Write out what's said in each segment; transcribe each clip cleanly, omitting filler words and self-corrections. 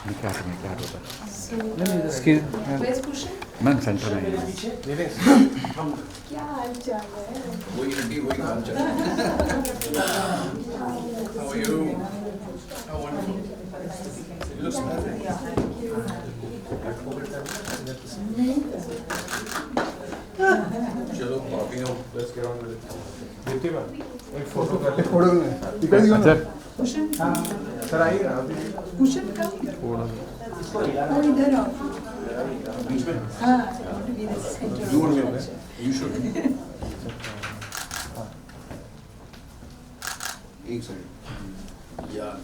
क्या होता है? Where's Kushan? मैम सेंटर में क्या हाल चाल है? वही हड्डी वही हाल चाल. How are you? How wonderful. You look smiling. चलो कॉफी हो. Let's get on with it. Deepti ma'am एक फोटो कर ले. फोटो में निकल गया सर Kushan? सर आइए ना अभी. Kushan come. और इधर आओ. बीच में. हाँ, I want to be the center. You want to be okay? You should. एक सेकंड. यार.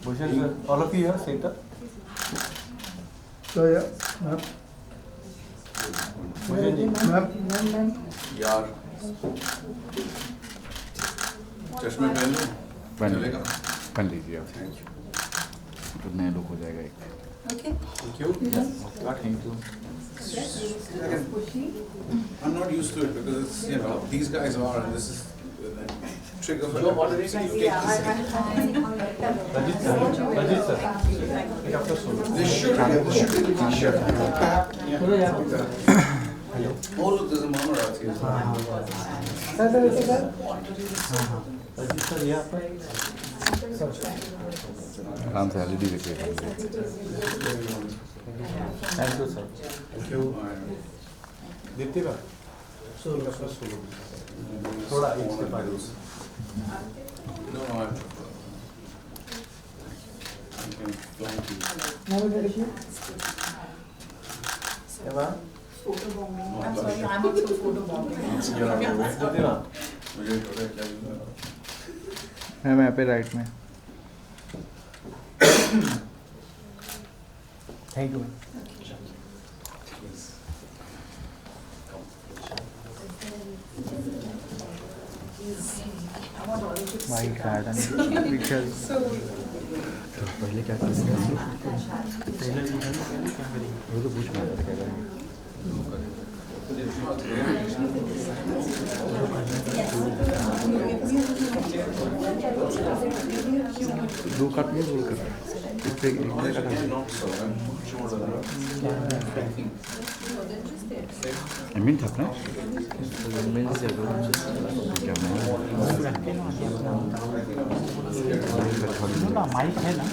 Bhushan sir all of you here centre. तो यार मैम भूषण जी मैम यार. चश्मे पहन लो. पहन चलेगा. पहन लीजिए आप. Thank you. तो नया लुक हो जाएगा एक. okay. Thank you. Thank you. I'm not used to it because it's, you know, these guys are, and this is trigger for Rajit sir एक आपका solo. This should be a t-shirt. Oh look, there's a mama out here. Rajit sir ये आपका. आराम से LED देखिए. Thank you sir. Thank you. Deepti ma'am solo आपका solo. थोड़ा एक से पास. No, I'm. Thank you. Thank you. क्या ma'am. Photo bombing. I'm sorry, I'm also photo bombing. You're on your way. Deepti ma'am मुझे थोड़ा क्या मैं यहाँ पे राइट में. Thank you ma'am. I want all of you to my sit card down. Picture. So, पहले क्या करेंगे? वो तो पूछ रहा था क्या करेंगे. दो कट में बोल कर. इस पे एक not so. I'm much more than minute अपना. मिनट से क्या मैं माइक है ना.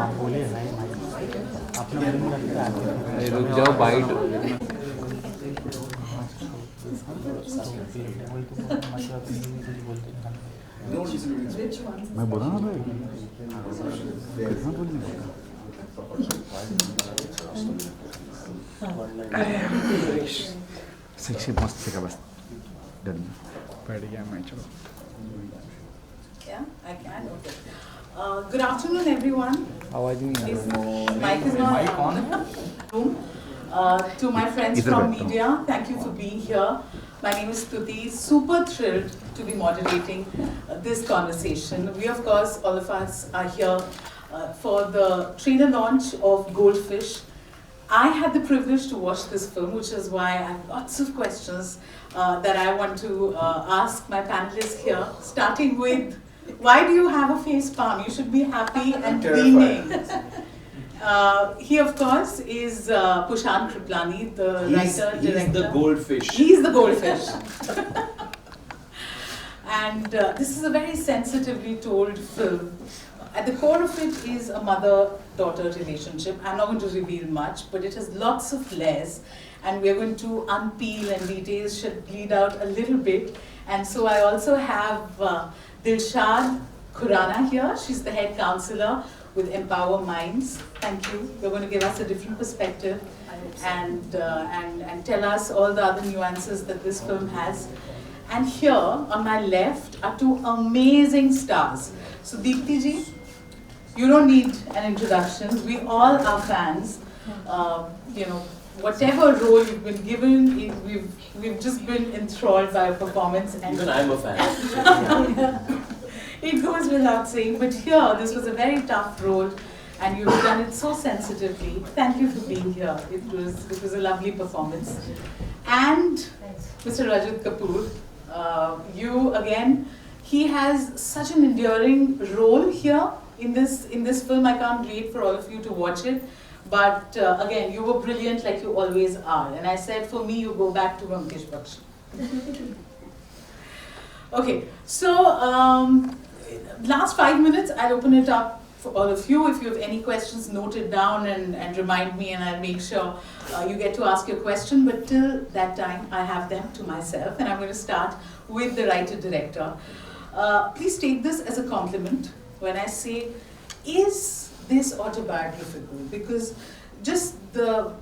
आप बोले अपना रुक जाओ बाइट. मैं बोला ना भाई कितना बोलने का. सेक्सी मस्त से का बस डन. बैठ गया मैं. चलो. yeah, I can. Okay. Good afternoon, everyone. आवाज नहीं आ रही. Mic is not on. To my friends Idhar from baithta hu. media, thank you for being here. My name is Stuti. Super thrilled to be moderating this conversation. We, of course, all of us are here for the trailer launch of Goldfish. I had the privilege to watch this film, which is why I have lots of questions that I want to ask my panelists here, starting with, why do you have a face palm? You should be happy and beaming. He, of course, is Pushan Kriplani, the writer, director. He's the goldfish. He's the goldfish. And this is a very sensitively told film. At the core of it is a mother-daughter relationship. I'm not going to reveal much, but it has lots of layers. And we're going to unpeel, and details should bleed out a little bit. And so I also have Dilshad Khurana here. She's the head counselor with Empower Minds. Thank you. You're going to give us a different perspective and tell us all the other nuances that this film has. And here on my left are two amazing stars. So Deepti ji, you don't need an introduction. We all are fans. Whatever role you've been given, we've just been enthralled by your performance. And Even I'm a fan. it goes without saying, but here this was a very tough role, and you've done it so sensitively. Thank you for being here. It was a lovely performance. And Mr. Rajat Kapoor, you again, he has such an endearing role here. in this film. I can't wait for all of you to watch it. But again, you were brilliant like you always are. And I said, for me, you go back to Ramkesh Bakshi. Okay, so last 5 minutes, I'll open it up for all of you. If you have any questions, note it down and remind me, and I'll make sure you get to ask your question. But till that time, I have them to myself, and I'm going to start with the writer-director. Please take this as a compliment when I say, is this autobiographical? Because just the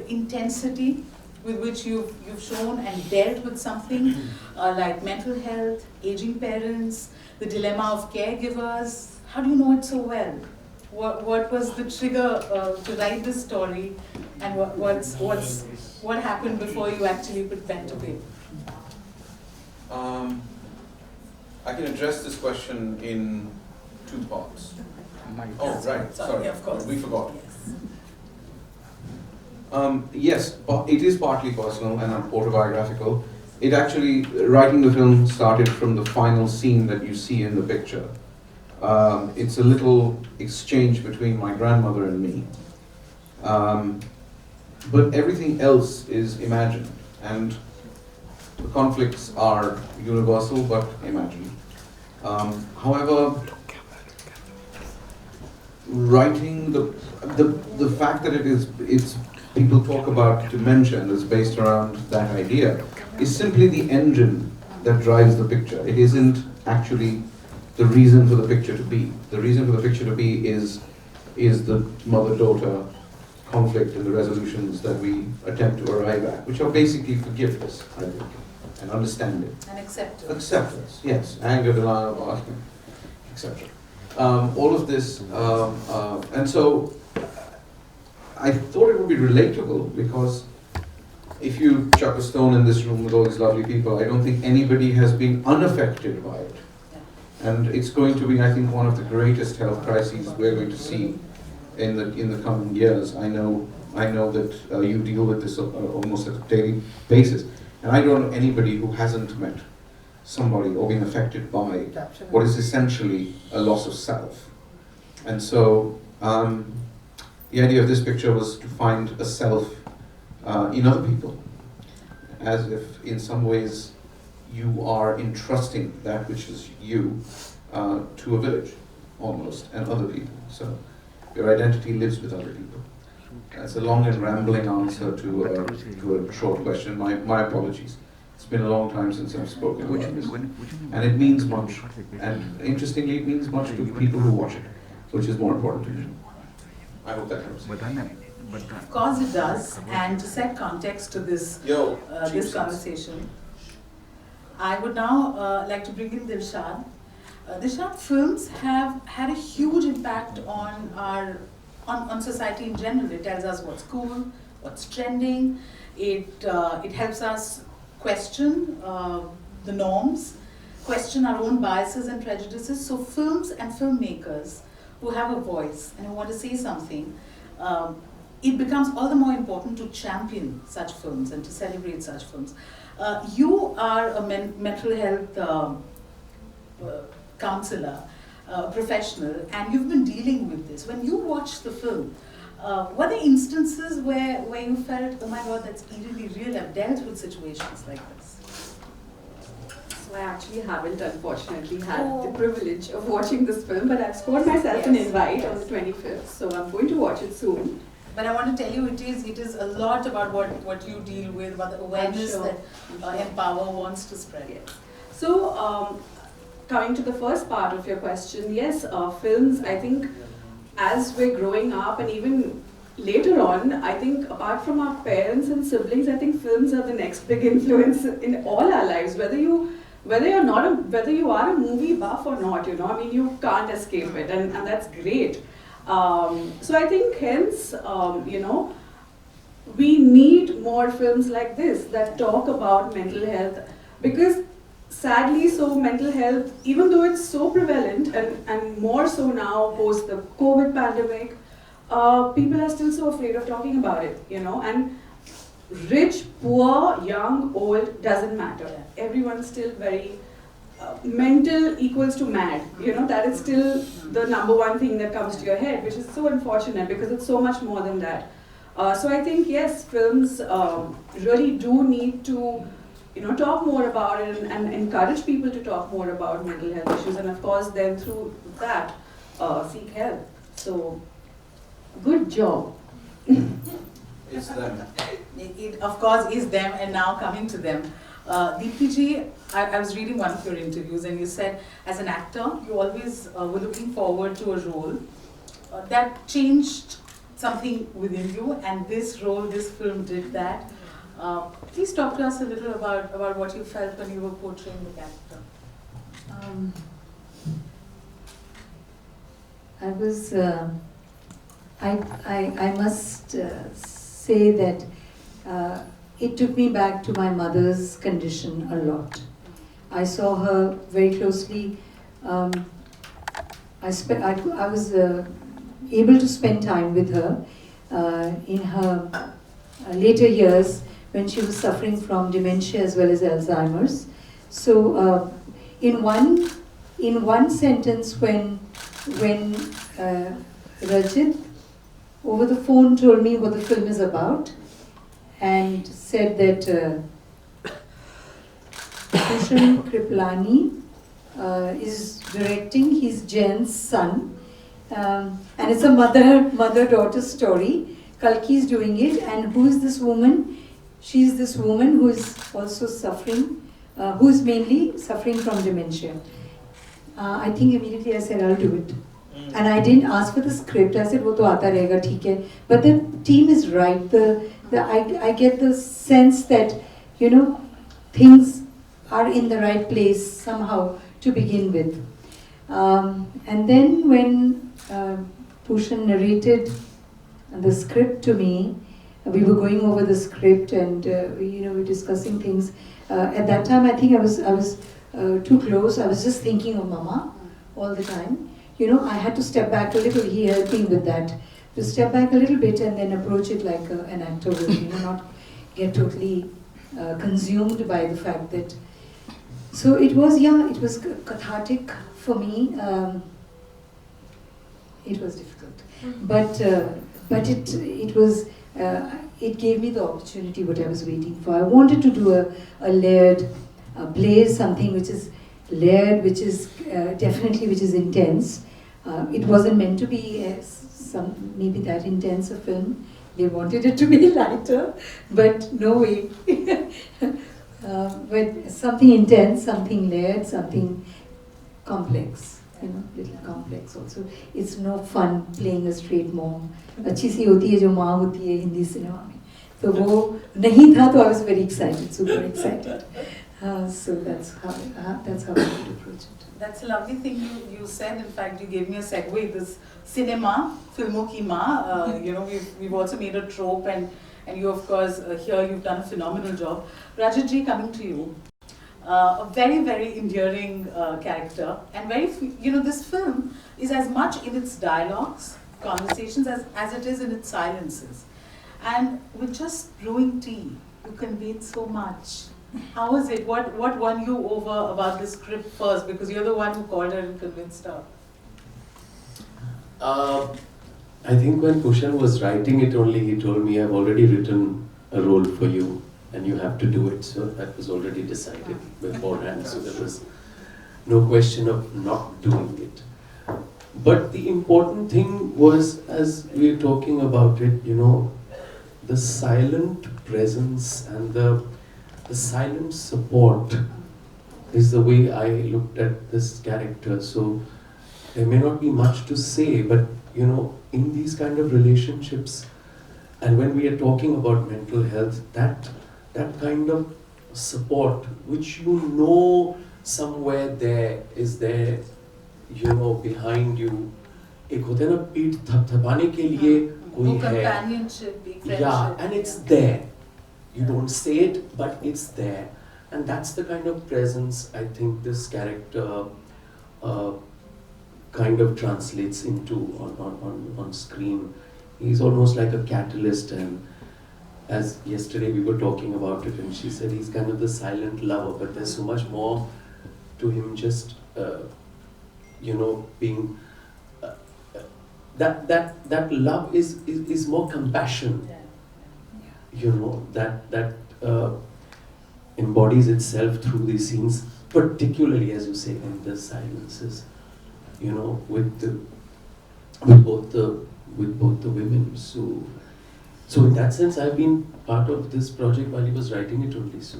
intensity with which you've shown and dealt with something like mental health, aging parents, the dilemma of caregivers. How do you know it so well? What was the trigger to write this story, and what happened before you actually put pen to paper? I can address this question in 2 parts. Oh, right, sorry, Yeah, of course. we forgot. Yes. Yes, it is partly personal and autobiographical. It actually, writing the film started from the final scene that you see in the picture. It's a little exchange between my grandmother and me. But everything else is imagined, and the conflicts are universal but imagined. However, writing the fact that it's people talk about dementia and it's based around that idea is simply the engine that drives the picture. It isn't actually the reason for the picture to be. The reason for the picture to be is the mother-daughter conflict and the resolutions that we attempt to arrive at, which are basically forgiveness, I think, and understanding. And acceptance. Acceptance, yes. Anger, denial, etc. All of this, and so I thought it would be relatable, because if you chuck a stone in this room with all these lovely people, I don't think anybody has been unaffected by it. And it's going to be, I think, one of the greatest health crises we're going to see in the coming years. I know that you deal with this almost at a daily basis, and I don't know anybody who hasn't met somebody or been affected by what is essentially a loss of self. And so the idea of this picture was to find a self in other people, as if in some ways you are entrusting that which is you to a village, almost, and other people. So your identity lives with other people. That's a long and rambling answer to a short question. My apologies. It's been a long time since I've spoken about this. And it means much. And interestingly, it means much to people who watch it, which is more important to me. I hope that helps. Of course it does. And to set context to this this conversation, I would now like to bring in Dilshad. Dilshad, films have had a huge impact on society in general. It tells us what's cool, what's trending. It helps us question the norms, question our own biases and prejudices. So films and filmmakers who have a voice and who want to say something, it becomes all the more important to champion such films and to celebrate such films. You are a mental health counselor, professional, and you've been dealing with this. When you watched the film, were there instances where you felt, oh my God, that's eerily real, I've dealt with situations like this? So I actually haven't, unfortunately, had the privilege of watching this film, but I've scored myself an invite on the 25th, so I'm going to watch it soon. But I want to tell you, it is a lot about what you deal with, about the awareness that Empower wants to spread. Yes. So, coming to the first part of your question, yes, films, I think, as we're growing up and even later on, I think apart from our parents and siblings, I think films are the next big influence in all our lives. Whether you are a movie buff or not, I mean, you can't escape it, and that's great. So I think hence, we need more films like this that talk about mental health, because sadly, so mental health, even though it's so prevalent and more so now post the COVID pandemic, people are still so afraid of talking about it, and rich, poor, young, old, doesn't matter. Everyone's still very mental equals to mad. That is still the number one thing that comes to your head, which is so unfortunate because it's so much more than that. So I think yes, films really do need to talk more about it and encourage people to talk more about mental health issues, and of course then through that seek help. So good job. It's them. It of course is them, and now coming to them. Deepti ji, I was reading one of your interviews and you said as an actor you always were looking forward to a role that changed something within you, and this role, this film did that. Please talk to us a little about what you felt when you were portraying the character. I was, I must say that it took me back to my mother's condition a lot. I saw her very closely. I was able to spend time with her in her later years when she was suffering from dementia as well as Alzheimer's. So in one sentence, when Rajit over the phone told me what the film is about and said that Bhushan Kriplani is directing, he's Jen's son, and it's a mother-daughter story. Kalki is doing it, and who is this woman? She's this woman who is also suffering, who is mainly suffering from dementia. I think immediately I said, I'll do it. And I didn't ask for the script. I said, wo to aata rahega, theek hai. But the team is right. I get the sense that, things are in the right place somehow to begin with. And then when Bhushan narrated the script to me, we were going over the script and we were discussing things. At that time, I think I was too close. I was just thinking of Mama all the time. I had to step back a little. He helped me with that. To step back a little bit and then approach it like an actor would, not get totally consumed by the fact that. So it was cathartic for me. It was difficult, but it gave me the opportunity what I was waiting for. I wanted to do a layered play, something which is layered, which is definitely which is intense. It wasn't meant to be maybe that intense a film. They wanted it to be lighter, but no way. But something intense, something layered, something complex. Little complex also. It's no fun playing a straight mom. अच्छी सी होती है जो माँ होती है Hindi cinema में. तो वो नहीं था, तो I was very excited, super excited. So that's how I would approach it. That's a lovely thing you said. In fact, you gave me a segue. This cinema, filmon ki maa. We've also made a trope, and you, of course, here you've done a phenomenal job. Rajat ji, coming to you. A very, very endearing character, and this film is as much in its dialogues, conversations, as it is in its silences. And with just brewing tea, you conveyed so much. How was it? What won you over about the script first? Because you're the one who called her and convinced her. I think when Bhushan was writing it only, he told me, I've already written a role for you and you have to do it. So that was already decided beforehand. So there was no question of not doing it. But the important thing was, as we were talking about it, the silent presence and the silent support is the way I looked at this character. So there may not be much to say, but in these kind of relationships, and when we are talking about mental health, that kind of support, which somewhere there is there, behind you. एक होता है ना पीठ थपथपाने के लिए कोई है. Companionship, friendship. Yeah, and it's there. You don't say it, but it's there. And that's the kind of presence I think this character kind of translates into on screen. He's almost like a catalyst, and as yesterday we were talking about it and she said he's kind of the silent lover, but there's so much more to him just, being, that love is more compassion, that embodies itself through these scenes, particularly, as you say, in the silences, with both the women. So in that sense, I've been part of this project while he was writing it only. So,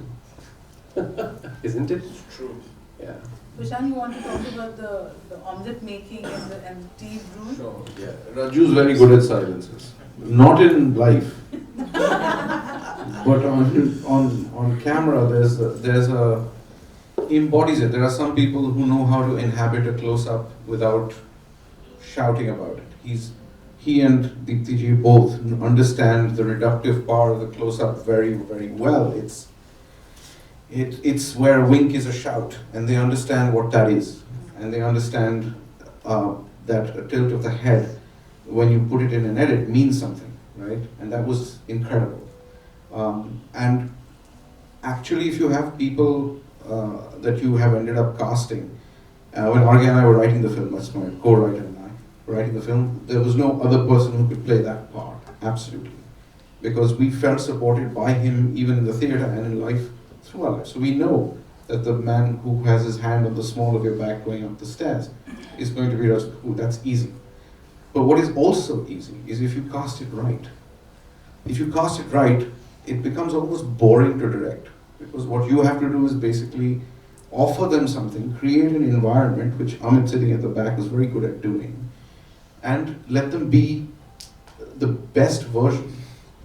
isn't it? It's true. Yeah. Vishal, you want to talk about the omelette making and the tea brew? Sure. Yeah. Raju's very good at silences. Not in life, but on camera, there's a he embodies it. There are some people who know how to inhabit a close-up without shouting about it. He and Deepti ji both understand the reductive power of the close-up very, very well. It's where a wink is a shout, and they understand what that is, and they understand that a tilt of the head, when you put it in an edit, means something, right? And that was incredible. And actually, if you have people that you have ended up casting, when Arya and I were writing the film, that's my co-writer and I, writing the film, there was no other person who could play that part, absolutely. Because we felt supported by him even in the theatre and in life through our life. So we know that the man who has his hand on the small of your back going up the stairs is going to be Raj Kapoor. That's easy. But what is also easy is if you cast it right. If you cast it right, it becomes almost boring to direct. Because what you have to do is basically offer them something, create an environment, which Amit sitting at the back is very good at doing, and let them be the best version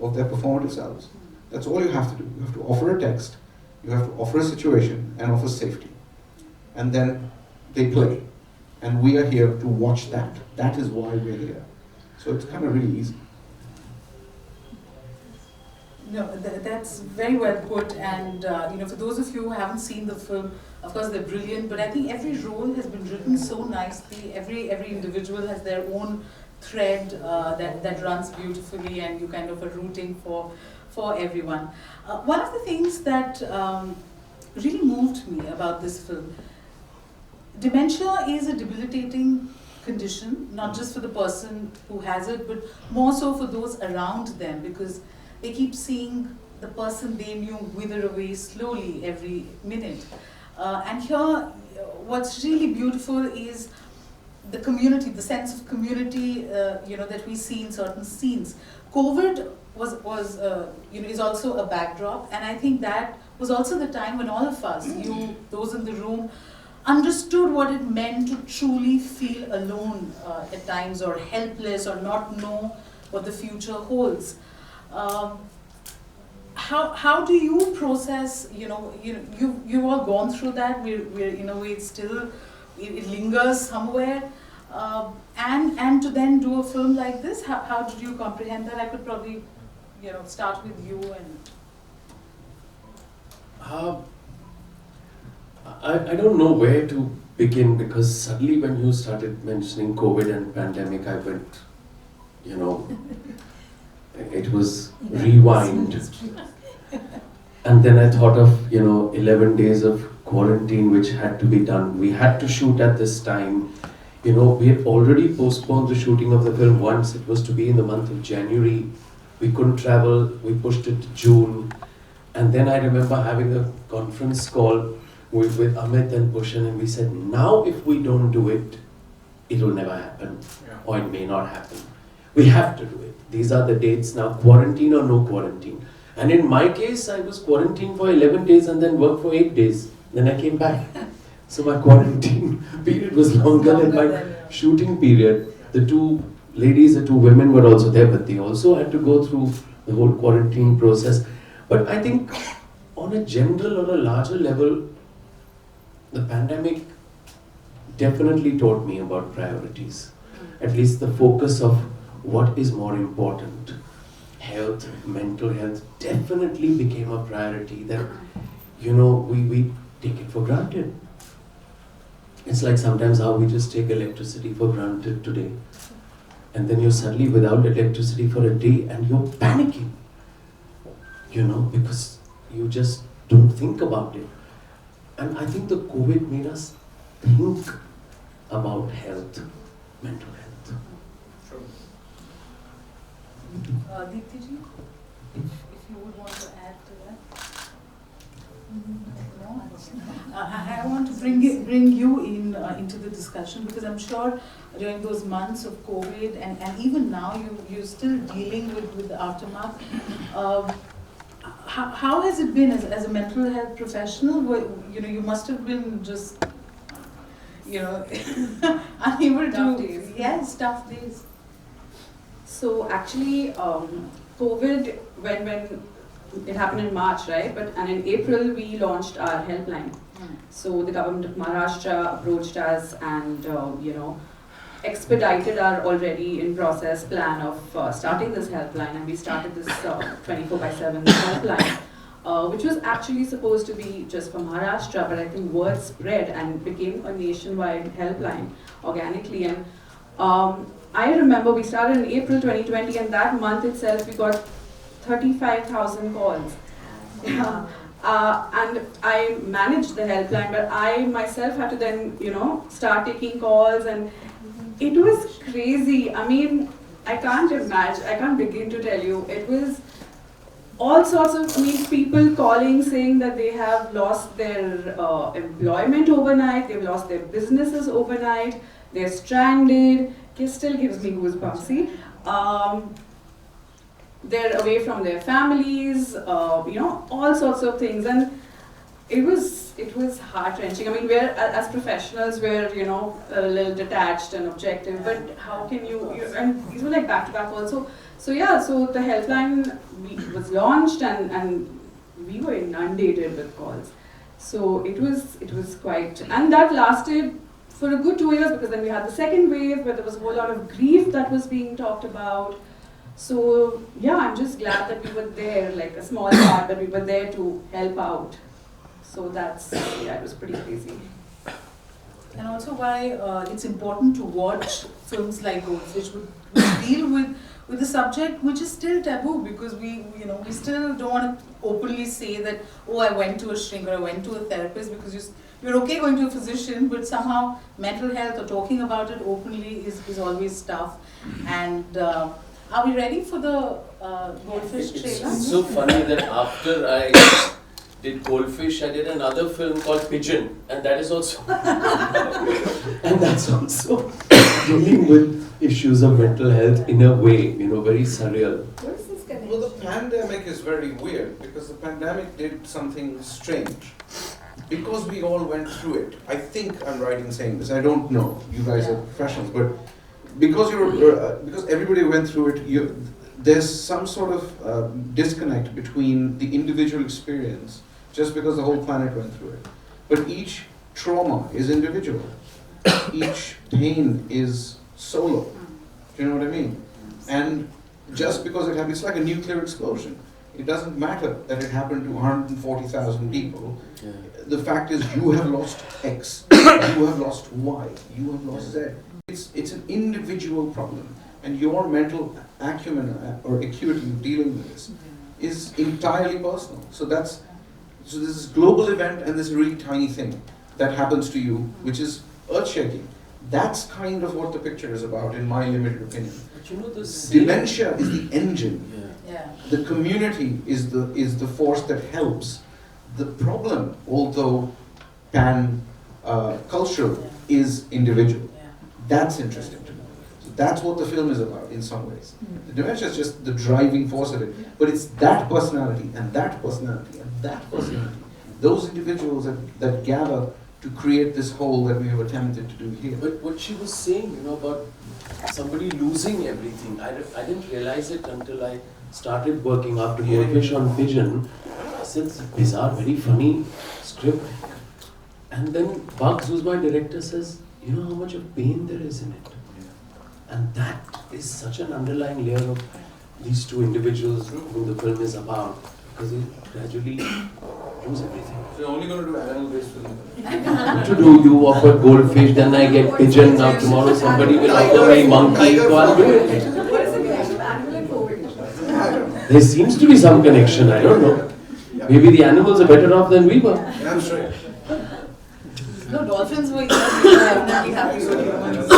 of their performative selves. That's all you have to do. You have to offer a text, you have to offer a situation, and offer safety. And then they play. And we are here to watch that. That is why we're here. So it's kind of really easy. No, that's very well put, and for those of you who haven't seen the film, of course they're brilliant, but I think every role has been written so nicely. Every individual has their own thread that runs beautifully, and you kind of are rooting for everyone. One of the things that really moved me about this film, dementia is a debilitating condition, not just for the person who has it, but more so for those around them, because they keep seeing the person they knew wither away slowly every minute. And here, what's really beautiful is the community, the sense of community, that we see in certain scenes. COVID is also a backdrop, and I think that was also the time when all of us, you, those in the room, understood what it meant to truly feel alone at times, or helpless, or not know what the future holds. How do you process? You've all gone through that. We're in a way it lingers somewhere, and to then do a film like this. How did you comprehend that? I could probably start with you and. I don't know where to begin, because suddenly when you started mentioning COVID and pandemic, I went, it was rewind. And then I thought of, 11 days of quarantine which had to be done. We had to shoot at this time. We had already postponed the shooting of the film once. It was to be in the month of January. We couldn't travel. We pushed it to June. And then I remember having a conference call with Amit and Bhushan, and we said, now if we don't do it, it will never happen. Or it may not happen. We have to do it. These are the dates now, quarantine or no quarantine. And in my case, I was quarantined for 11 days and then worked for 8 days. Then I came back. So my quarantine period was longer than my shooting period. The two women were also there, but they also had to go through the whole quarantine process. But I think on a general or a larger level, the pandemic definitely taught me about priorities. At least the focus of what is more important. Health, mental health definitely became a priority that, we take it for granted. It's like sometimes how we just take electricity for granted today. And then you're suddenly without electricity for a day and you're panicking. Because you just don't think about it. And I think the COVID made us think about health, mental health. Deepti ji, if you would want to add to that. No? I want to bring you in into the discussion, because I'm sure during those months of COVID and even now you're still dealing with the aftermath. How has it been as a mental health professional? You must have been just unable Tough to. days. Yes, tough days. So actually, COVID, when it happened in March, right? And in April we launched our helpline. So the government of Maharashtra approached us and expedited our already in process plan of starting this helpline, and we started this 24/7 helpline, which was actually supposed to be just for Maharashtra, but I think word spread and became a nationwide helpline organically. And I remember we started in April 2020, and that month itself we got 35,000 calls. And I managed the helpline, but I myself had to then, start taking calls, and it was crazy. I mean, I can't begin to tell you. It was all sorts of, people calling saying that they have lost their employment overnight, they've lost their businesses overnight, they're stranded. It still gives me goosebumps. See? They're away from their families, all sorts of things, and it was heart-wrenching. I mean, we're as professionals, we're a little detached and objective, but how can you and these were like back-to-back also. So the helpline was launched, and we were inundated with calls. So it was quite, and that lasted for a good 2 years, because then we had the second wave where there was a whole lot of grief that was being talked about. So yeah, I'm just glad that we were there, like a small part, but we were there to help out. So it was pretty crazy. And also why it's important to watch films like Goldfish, which deal with the subject which is still taboo, because we still don't want to openly say that, oh, I went to a shrink or I went to a therapist, because you're okay going to a physician, but somehow mental health or talking about it openly is always tough. And are we ready for the Goldfish trailer? It's so funny that after I did Goldfish, I did another film called Pigeon, and that is also and that's also dealing with issues of mental health in a way, very surreal. What is this connection? Well, the pandemic is very weird, because the pandemic did something strange. Because we all went through it. I think I'm right in saying this. I don't know. You guys are professionals, but because because everybody went through it, there's some sort of disconnect between the individual experience, just because the whole planet went through it. But each trauma is individual. Each pain is solo. Do you know what I mean? And just because it happened, it's like a nuclear explosion. It doesn't matter that it happened to 140,000 people. Yeah. The fact is, you have lost X, you have lost Y, you have lost Z. It's an individual problem, and your mental acumen or acuity in dealing with this is entirely personal. So there's this global event and this really tiny thing that happens to you, which is earth-shaking. That's kind of what the picture is about, in my limited opinion. But Dementia is the engine. Yeah. The community is the force that helps. The problem, although cultural, is individual. That's interesting to me. So that's what the film is about in some ways. The dementia is just the driving force of it, but it's that personality and that personality and that personality, those individuals that gather to create this whole that we have attempted to do here. But what she was saying, about somebody losing everything, I didn't realize it until I started working after Goldfish on Pigeon. I said, it's bizarre, very funny script. And then Bugs, who's my director, says, you know how much of pain there is in it. And that is such an underlying layer of these two individuals who the film is about, because they gradually lose everything. So you're only going to do animal-based films? What to do? You offer Goldfish, then I get Pigeon, now tomorrow somebody will offer my monkey, so I'll do it. What is the connection of animal and COVID? There seems to be some connection, I don't know. Maybe the animals are better off than we were. That's right. No, dolphins were definitely happy with humans.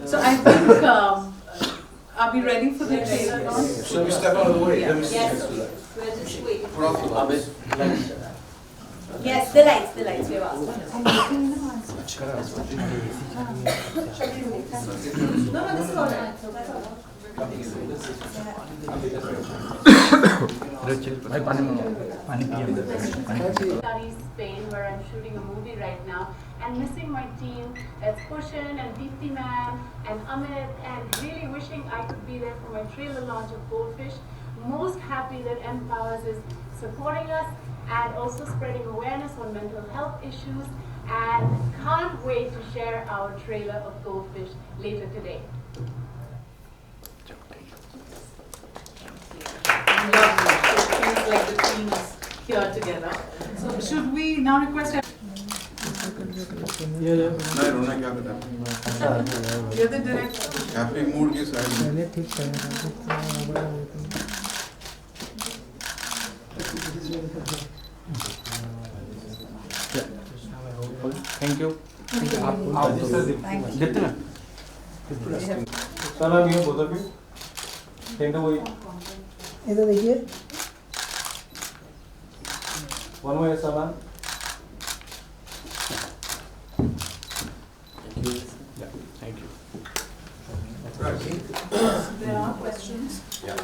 So I think, are we ready for the trailer launch? So we step out of the way. Yeah. Let me see. Yes, we're just waiting. Put off the lights. Yes, the lights, we have asked. No, this is all right. That's all right. Spain, where I'm shooting a movie right now, and missing my team. That's Kushan and Deepthi Man and Amit, and really wishing I could be there for my trailer launch of Goldfish. Most happy that Empowers is supporting us and also spreading awareness on mental health issues, and can't wait to share our trailer of Goldfish later today. Lovely. It feels like the team is here together. So should we now request? Yeah. You're the director. Happy mood के साथ. Thank you. Thank you. Salam, you both of you. Take away. इधर देखिए. One more, Salam. Thank you. There are questions. Yeah.